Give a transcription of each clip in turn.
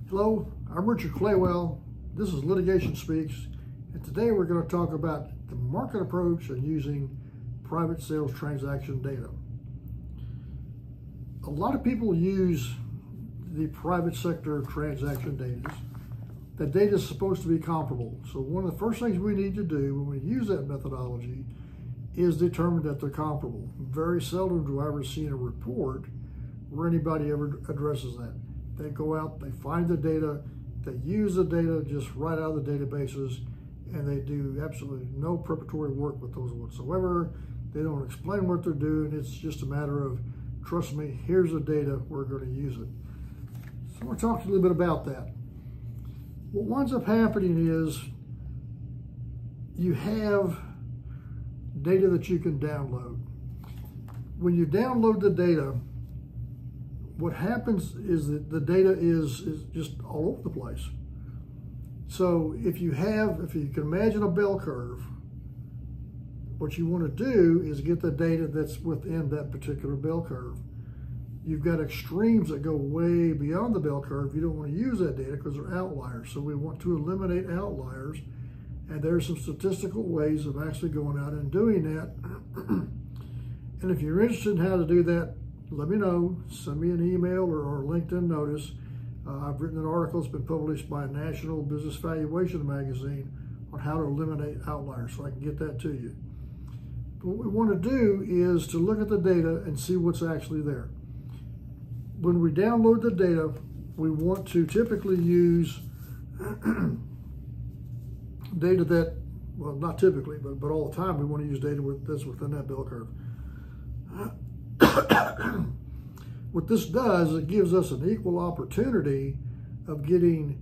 Hello, I'm Richard Claywell. This is Litigation Speaks, and today we're going to talk about the market approach and using private sales transaction data. A lot of people use the private sector transaction data. That data is supposed to be comparable. So one of the first things we need to do when we use that methodology is determine that they're comparable. Very seldom do I ever see in a report where anybody ever addresses that. They go out, they find the data, they use the data just right out of the databases, and they do absolutely no preparatory work with those whatsoever. They don't explain what they're doing. It's just a matter of, trust me, here's the data, we're going to use it. So we'll talk a little bit about that. What winds up happening is you have data that you can download. When you download the data, what happens is that the data is just all over the place. So if you can imagine a bell curve, what you want to do is get the data that's within that particular bell curve. You've got extremes that go way beyond the bell curve. You don't want to use that data because they're outliers. So we want to eliminate outliers. And there's some statistical ways of actually going out and doing that. And if you're interested in how to do that, let me know. Send me an email or LinkedIn notice. I've written an article that's been published by National Business Valuation magazine on how to eliminate outliers, so I can get that to you. But what we want to do is to look at the data and see what's actually there. When we download the data, we want to typically use data that, well, not typically, but all the time we want to use data that's within that bell curve. What this does, it gives us an equal opportunity of getting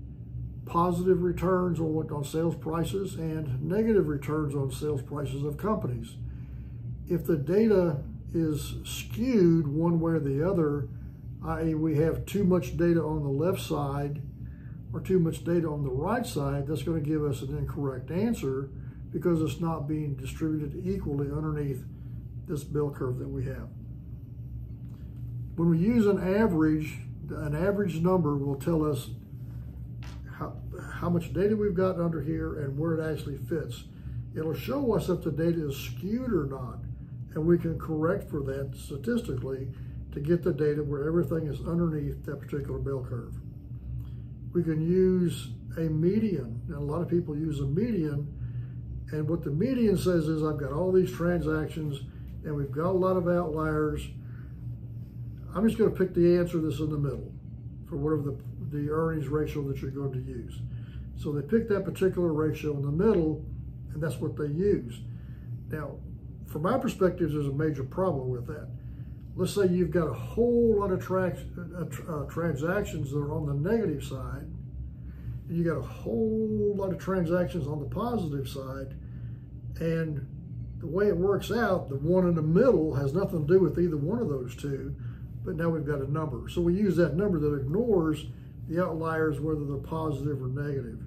positive returns on sales prices and negative returns on sales prices of companies. If the data is skewed one way or the other, i.e. we have too much data on the left side or too much data on the right side, that's going to give us an incorrect answer because it's not being distributed equally underneath this bell curve that we have. When we use an average number will tell us how much data we've got under here and where it actually fits. It'll show us if the data is skewed or not, and we can correct for that statistically to get the data where everything is underneath that particular bell curve. We can use a median, and a lot of people use a median, and what the median says is I've got all these transactions and we've got a lot of outliers. I'm just going to pick the answer that's in the middle for whatever the earnings ratio that you're going to use. So they pick that particular ratio in the middle, and that's what they use. Now, from my perspective, there's a major problem with that. Let's say you've got a whole lot of transactions that are on the negative side, and you got a whole lot of transactions on the positive side, and the way it works out, the one in the middle has nothing to do with either one of those two, but now we've got a number. So we use that number that ignores the outliers, whether they're positive or negative.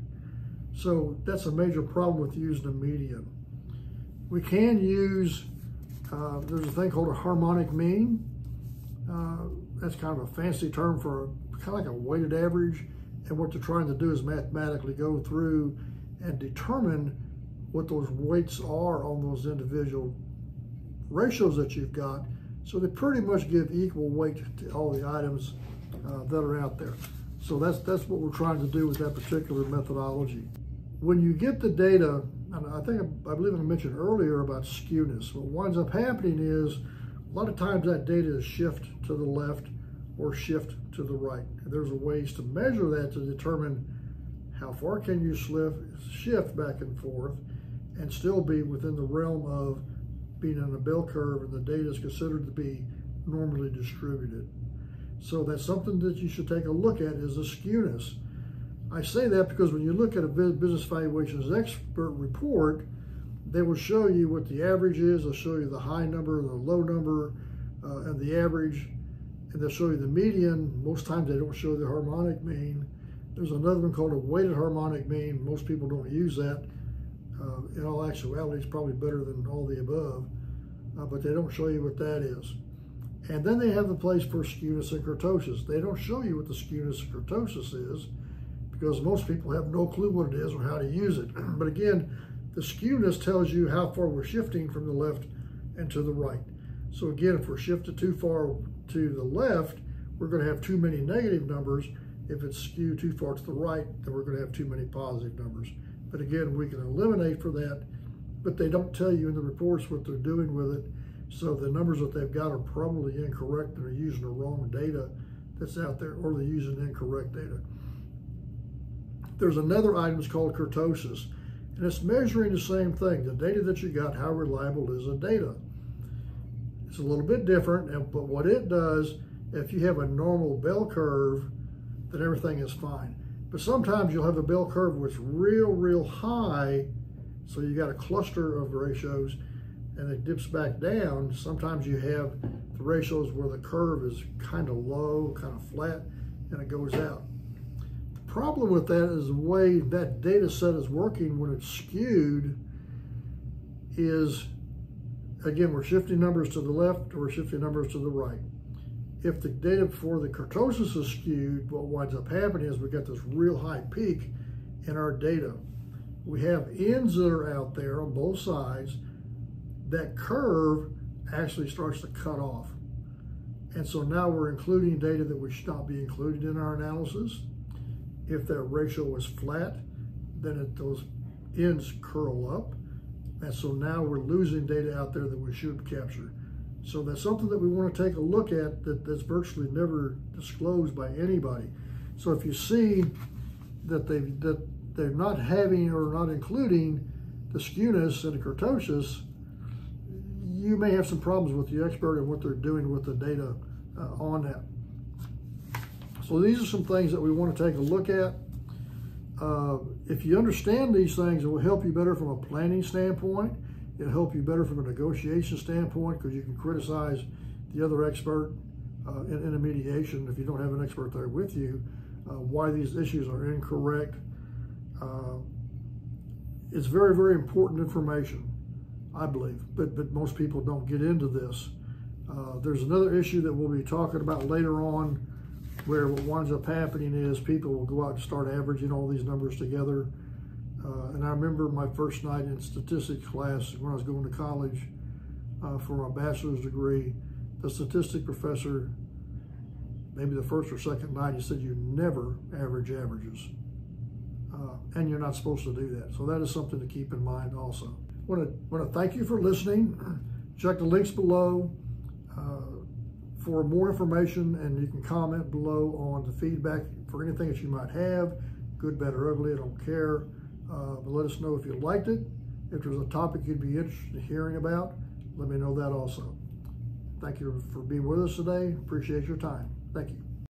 So that's a major problem with using a median. We can use, there's a thing called a harmonic mean. That's kind of a fancy term for kind of like a weighted average. And what they're trying to do is mathematically go through and determine what those weights are on those individual ratios that you've got. So they pretty much give equal weight to all the items that are out there. So that's what we're trying to do with that particular methodology. When you get the data, and I believe I mentioned earlier about skewness, what winds up happening is a lot of times that data is shift to the left or shift to the right. And there's ways to measure that to determine how far can you shift back and forth and still be within the realm of being on a bell curve and the data is considered to be normally distributed. So that's something that you should take a look at is the skewness. I say that because when you look at a business valuations expert report, they will show you what the average is. They'll show you the high number, the low number, and the average, and they'll show you the median. Most times they don't show the harmonic mean. There's another one called a weighted harmonic mean. Most people don't use that. In all actuality, it's probably better than all the above, but they don't show you what that is. And then they have the place for skewness and kurtosis. They don't show you what the skewness and kurtosis is, because most people have no clue what it is or how to use it. But again, the skewness tells you how far we're shifting from the left and to the right. So again, if we're shifted too far to the left, we're going to have too many negative numbers. If it's skewed too far to the right, then we're going to have too many positive numbers. But again, we can eliminate for that, but they don't tell you in the reports what they're doing with it. So the numbers that they've got are probably incorrect, and they're using the wrong data that's out there, or they're using incorrect data. There's another item that's called kurtosis, and it's measuring the same thing. The data that you got, how reliable is the data? It's a little bit different, but what it does, if you have a normal bell curve, then everything is fine. But sometimes you'll have a bell curve which is real high, so you got a cluster of ratios, and it dips back down. Sometimes you have the ratios where the curve is kind of low, kind of flat, and it goes out. The problem with that is the way that data set is working when it's skewed is, again, we're shifting numbers to the left or we're shifting numbers to the right. If the data for the kurtosis is skewed, what winds up happening is we got this real high peak in our data. We have ends that are out there on both sides. That curve actually starts to cut off. And so now we're including data that would not be included in our analysis. If that ratio is flat, then those ends curl up. And so now we're losing data out there that we should capture. So that's something that we want to take a look at that's virtually never disclosed by anybody. So if you see that they're not having or not including the skewness and the kurtosis, you may have some problems with the expert and what they're doing with the data on that. So these are some things that we want to take a look at. If you understand these things, it will help you better from a planning standpoint. It'll help you better from a negotiation standpoint, because you can criticize the other expert in a mediation if you don't have an expert there with you, why these issues are incorrect. It's very important information, I believe, but most people don't get into this. There's another issue that we'll be talking about later on, where what winds up happening is people will go out and start averaging all these numbers together. And I remember my first night in statistics class when I was going to college for my bachelor's degree, the statistics professor, maybe the first or second night, he said, you never average averages. And you're not supposed to do that. So that is something to keep in mind also. I want to thank you for listening. Check the links below for more information, and you can comment below on the feedback for anything that you might have, good, bad, or ugly, I don't care. But let us know if you liked it. If there's a topic you'd be interested in hearing about, let me know that also. Thank you for being with us today. Appreciate your time. Thank you.